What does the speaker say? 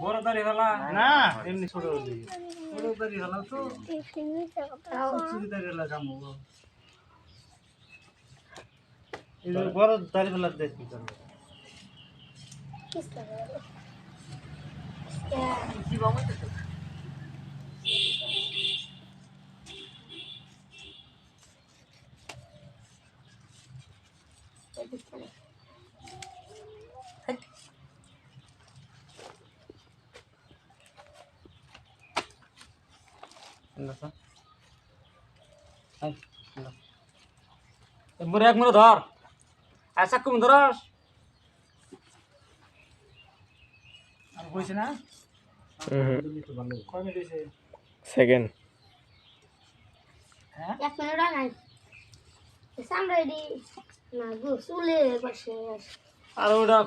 বড় দাড়ি হলা না এমনি ছোট ছোট দাড়ি হলা তো ছোট দাড়ি হলা কামু এই বড় দাড়ি ফেলা দেখি মুরে এক মুরে ধর আচ্ছা কম ধরস আর কইছ না কয় মিনিট হইছে সেকেন্ড হ্যাঁ এক মিনিট নাই সামনে দি না গো চুলে বসে আর ওটা